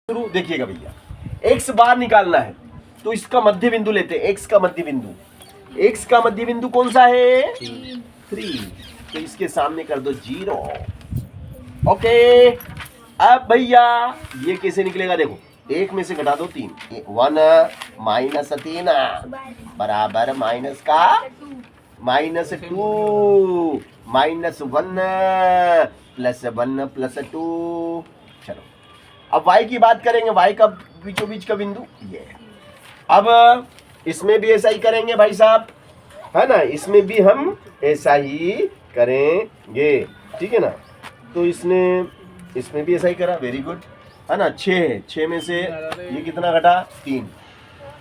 शुरू देखिएगा भैया, एक्स बार निकालना है तो इसका मध्य बिंदु लेते हैं। एक्स का मध्य बिंदु कौन सा है? 3। तो इसके सामने कर दो 0। ओके, अब भैया ये कैसे निकलेगा? देखो, एक में से घटा दो 3, 1 माइनस 3 बराबर माइनस का -2 -1 +1 +2। चलो अब y की बात करेंगे, y का बीचों बीच का बिंदु ये है। अब इसमें भी ऐसा ही करेंगे भाई साहब, है ना, इसमें भी हम ऐसा ही करेंगे, ठीक है ना। तो इसमें भी ऐसा ही करा, वेरी गुड, है ना। 6 में से ये कितना घटा? 3,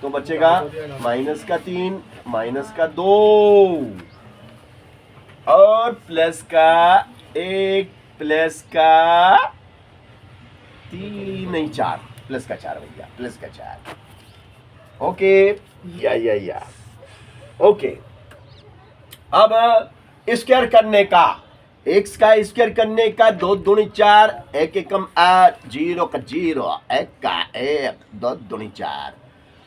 तो बचेगा -3 -2 और प्लस का 1 प्लस का 3 नहीं 4, प्लस का 4 भैया, प्लस का 4। ओके या ओके। अब स्क्वायर करने का, x का स्क्वायर करने का 2 दूनी 4, 1 एकम 8, 0 का 0, 1 का 1, 2 दूनी 4।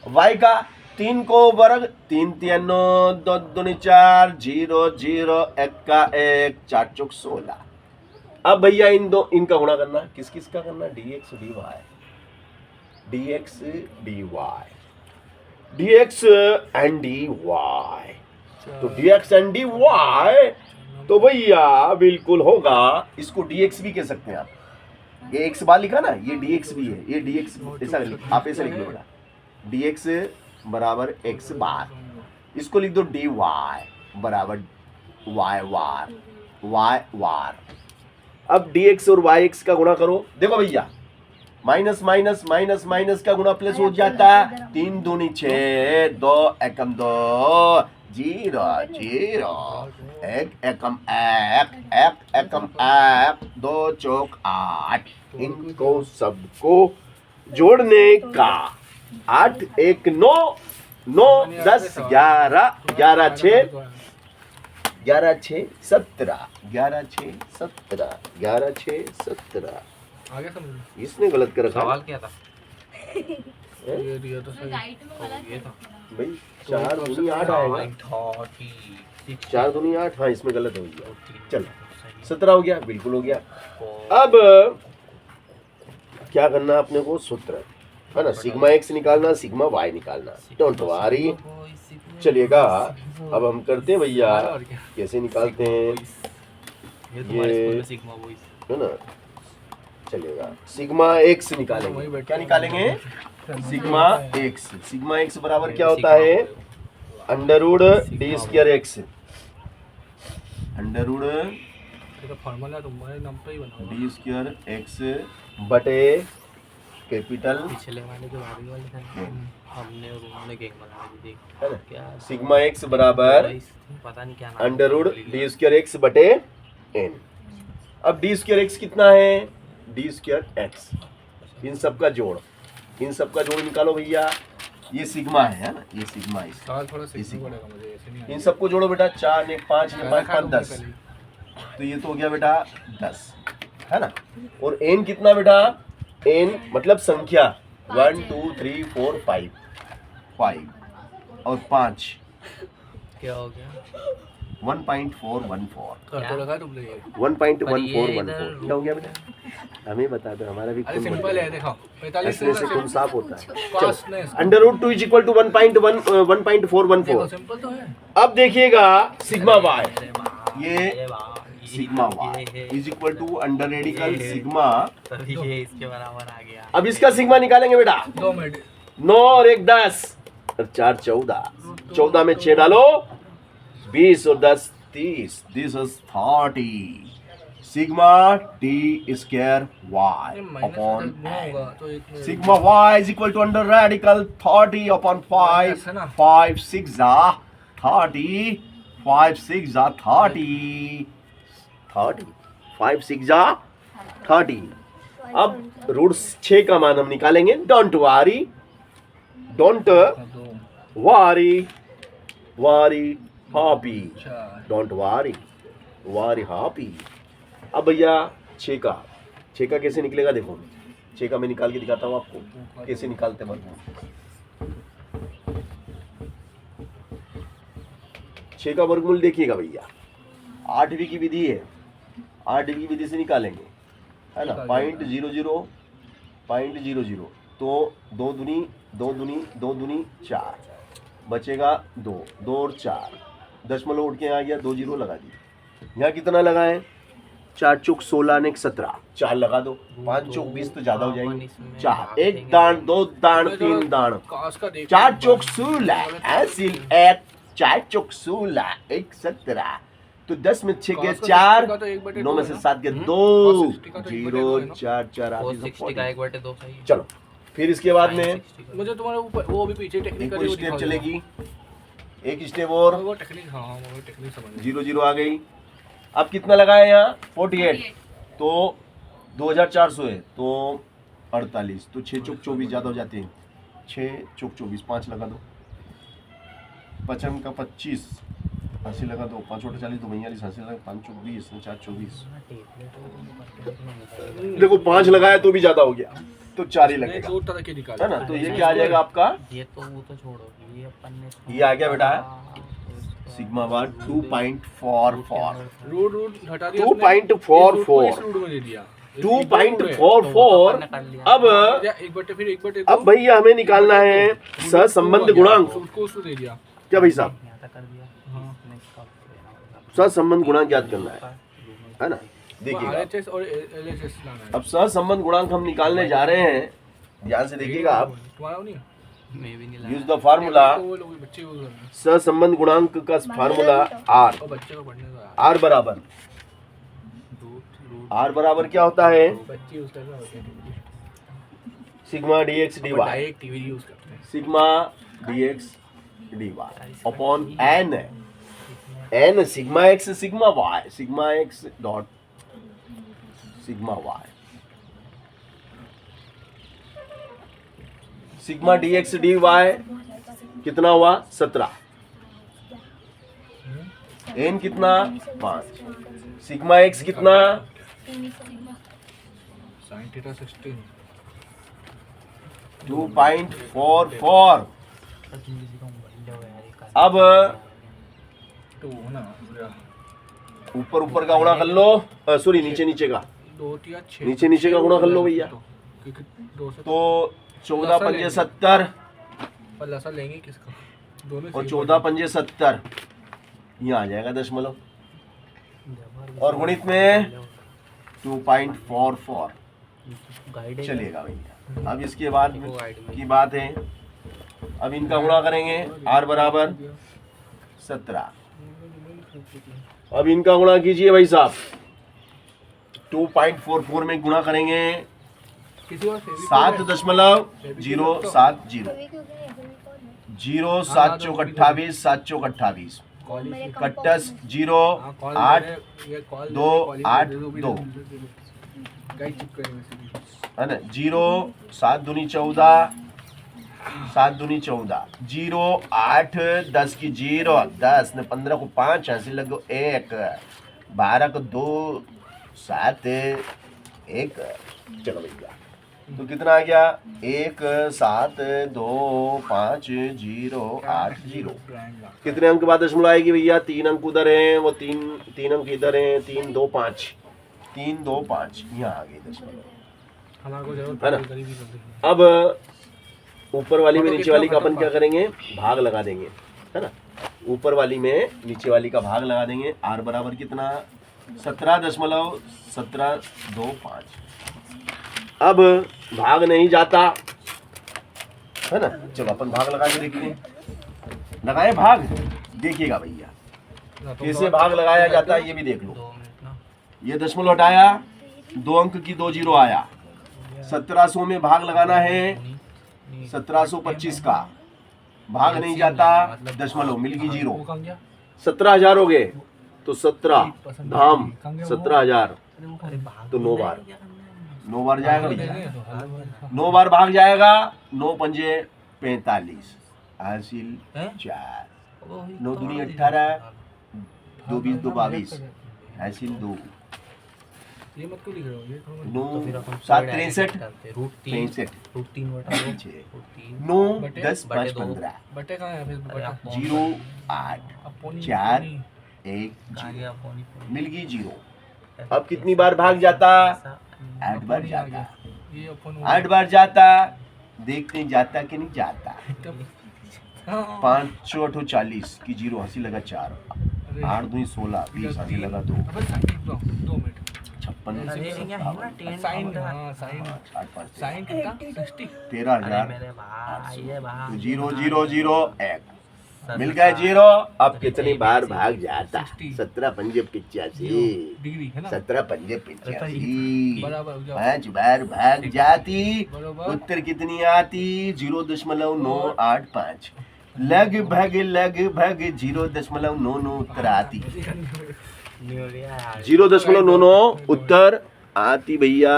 y का 3 को वर्ग, 3 3 9, 2 दूनी 4, 0 0, 1 का 1, 4 चौक 16। अब भैया इनका गुणा करना, किस किस का करना? dx and dy। तो dx एंड dy तो भैया बिल्कुल होगा, इसको dx भी कह सकते हैं आप। ये x बार लिखा ना, ये dx भी है, ये dx ऐसा आप ऐसा लिख लो बेटा, dx बराबर x बार, इसको लिख दो dy बराबर y वार। अब dx और yx का गुणा करो, देखो भैया, माइनस माइनस माइनस माइनस का गुणा प्लस हो जाता है, 3 दूनी 6, 2 एकम 2, 0 0, 1 एकम 1, 1 एकम 1, 2 चौक 8। इनको सबको जोड़ने का 8 1 9, 9 10 11, 11 6 11 6 17, 11 6 17, 11 6 17। आगे समझ। इसने गलत कर रखा सवाल क्या था? ये तो सही ये था भाई, 4 दूनी 8 आएगा, 4 दूनी 8, हाँ इसमें गलत हो गया। चलो 17 हो गया, बिल्कुल हो गया। अब क्या करना अपने को? सूत्र है ना, सिग्मा x निकालना, सिग्मा y निकालना, डोंट वरी, चलिएगा। अब हम करते हैं भैया, कैसे निकालते हैं ये, है ना, चलेगा। सिग्मा x निकालेंगे, क्या निकालेंगे? सिग्मा x बराबर क्या होता है? Under root d square x, under root formula तुम्हारे नाम पे ही बना d स्क्वायर x बटे कैपिटल पिछले वाले जो आगे वाले थे हमने और उन्होंने गैंग बना दी थी, है ना, क्या सिग्मा x बराबर पता नहीं क्या अंडरवुड d स्क्वायर x बटे n। अब d स्क्वायर x कितना है? d स्क्वायर x, इन सब का जोड़ निकालो भैया। ये सिग्मा है ना, ये सिग्मा है, सवाल थोड़ा सीखना पड़ेगा मुझे, ऐसे नहीं इन सबको जोड़ो बेटा, 4 ने 5 ने 5 5 10, तो ये तो हो गया बेटा 10, है ना। और n कितना बेटा? n मतलब संख्या 1 2 3 4 5 और 5, क्या हो गया? 1.414, कर तो लगा तुमने ये। 1.1414 क्या हो गया बेटा? हमें बता दो, हमारा भी अरे सिंपल है, देखो 45 ऐसे से खून साफ होता है। कॉस ने अंडरवुड 2 = 1.414। देखो सिंपल तो है। अब देखिएगा सिग्मा y, अरे वाह, ये अरे वाह, sigma y = under radical sigma. तभी ये इसके बराबर आ गया। अब इसका सिग्मा निकालेंगे बेटा, 2 मिनट 9 और 1 10 और 4 14, 14 में 6 डालो, 20 और 10 30, this is 30। Sigma t square y upon sigma y = under radical 30 upon 5, 5 6 30, 5 6 30, 5 6 30। अब रूट 6 का मान हम निकालेंगे, don't worry happy, don't worry happy. अब भैया 6 का कैसे निकलेगा? देखो, 6 का मैं निकाल के दिखाता हूँ आपको कैसे निकालते हैं वर्गमूल। 6 का वर्गमूल देखिएगा भैया, 8वीं की विधि है, 8वीं की विधि से निकालेंगे, है ना। 0.00 तो 2 दूनी 2 दूनी 2 दूनी 4, बचेगा 2, 2 और 4, दशमलव उठ के आ गया, 2 जीरो लगा दी। यहाँ कितना लगाएं, 4 चौक 16 ने 17, 4 लगा दो, 5 चौक 20 तो ज्यादा हो जाएंगे, 4, 1 दान 2 दान 3 दान, 4 चौक 16 ऐसी 1, 4 चौक 16 1 17, तो 10 में 6 के 4, 9 में से 7 के 2, 0 4 4 वो आदि 60 का 1/2 सही है। चलो फिर इसके बाद में मुझे तुम्हारे ऊपर वो भी पीछे एक टेक्निकल और स्टेप चलेगी, एक स्टेप और, वो टेक्निक, हाँ वो टेक्निक समझ 0 0 आ गई। अब कितना लगाए यहाँ 48, तो 2400 है तो 48, तो 6 चौक 24 ज्यादा हो जाते हैं, 6 चौक 24, 5 लगा दो, 55 का 25, 80 लगा दो, 5 चौक 40 तो 42, 80 लगा, 5 चौक 20, 4 24, देखो 5 लगाया तो भी ज्यादा हो गया, तो 4 ही लगेगा, दो तरह के निकाले है ना। तो ये क्या आ जाएगा आपका, ये तो वो तो छोड़ो, ये अपन ने ये आ गया बेटा सिग्मा बार 2.44, रूट हटा दिया 2.44, इस रूट में दे दिया 2.44। अब एक बटे फिर एक बटे अब भैया हमें निकालना है सहसंबंध गुणांक। उसको उसको दे दिया। क्या भाई साहब, यहाँ तक कर दिया। हाँ। सहसंबंध गुणांक ज्ञात करना है ना। देखिएगा RHS और LHS लाना है। अब सहसंबंध गुणांक हम निकालने जा रहे हैं, ध्यान से देखिएगा आप। तुम्हारा नहीं मैं भी नहीं यूज द फार्मूला, तो वो लोग बच्चे यूज करना है सहसंबंध गुणांक का फार्मूला आर, और बच्चे को पढ़ने का आर बराबर, आर बराबर क्या होता है, बच्चे यूज करना होता है। Sigma d x d y, direct TV use करते हैं। Sigma d x d y upon n, n sigma x sigma y, sigma x dot sigma y, sigma d x d y कितना हुआ 17, n कितना 5, sigma x कितना sin theta 16 2.44। अब तो ना ऊपर ऊपर का गुणा कर लो, सॉरी नीचे नीचे का, 2 या 6 नीचे नीचे का गुणा कर लो भैया, क्योंकि 2 से तो 14 पंजे 70 और लसा लेंगे किसका, दोनों और same 14 पंजे 70, यहाँ आ जाएगा दशमलव, और गणित में 2.44 चलेगा भैया। अब इसके बाद की बात है, अब इनका गुणा करेंगे, आर बराबर 17, अब इनका गुणा कीजिए भाई साहब, 2.44 में गुणा करेंगे किसी और 7.070, 0 7 चौक 28, 7 चौक 28, कट्टस 0 8 2 8 2, है ना, 0 7 दूनी 14, 7 दूनी 14, 0 8 10 की 0 10 ने 15 को 5, ऐसे लगो 1, 12 को 2 7 1, चलो भैया तो कितना आ गया 1 7 2 5 0 8 0। कितने अंक बाद दशमलव आएगी भैया, 3 अंक उधर हैं, वो तीन अंक इधर हैं, 3 2 5, 3 2 5 यहाँ आ गई दशमलव, हमारे को जरूरत है ना। पड़ेगी गरीबी कर देंगे। अब ऊपर वाली में नीचे वाली का अपन क्या करेंगे, भाग लगा देंगे, है ना। ऊपर वाली में नीचे वाली का भाग लगा देंगे, आर बराबर कितना 17.1725। अब भाग नहीं जाता, है ना, चलो अपन भाग लगा के देखते हैं। लगाए भाग, देखिएगा भैया कैसे भाग लगाया जाता है, ये भी देख लो। 2 मिनट ना, ये दशमलव हटाया, 2 अंक की 2 जीरो आया, 1700 में भाग लगाना है, 1725 का भाग नहीं जाता, दशमलव मिल गई 0, वो कहाँ गया? 17,000 हो गए, तो 17 धाम 17,000, अरे भाग तो 9 बार, 9 बार जाएगा भैया, हाँ। 9 बार भाग जाएगा, 9 पंजे 45, हासिल 4, 9 दूनी 18, 2 20 2 22, हासिल 2, ये मत क्यों लिख रहे हो ये थोड़ा नौ तो फिर अपन सात कोई तिरसठ डायरेक्ट करते रूट 3 63 रूट 3 बटा 2 छः। रूट 3 नौ बटे- 10 बटे 5 दो। 15 बटे कहाँ है फिर बटा अपॉन 0 8 अपोनी 4 अपोनी। 1 आ 0 गया अपॉन ही मिल गई 0। अब कितनी बार भाग जाता? 8 बार अपोनी आ जाता। गया। ये अपन 8 बार जाता। देखते हैं जाता कि नहीं जाता। हाँ। 5 8 40 की 0 हंसी लगा 4 अरे 8 2 16 20 हंसी लगा 2 अबे साइन दो 2 मिनट 56 अरे ये क्या है ना टेन साइन हाँ साइन 8 5 साइन कितना 60 अरे 13000 मेरे भाई ये भाई 0 0 0 1 मिल गए 0। अब कितनी बार भाग जाता? 17 पंजे 85 डिग्री है ना 17 पंजे 85 बराबर हो जाओ। 5 बार भाग जाती। बराबर उत्तर कितनी आती? 0.985 लगभग 0.99 उत्तर आती। न्यूरिया यार 0.99 उत्तर आती भैया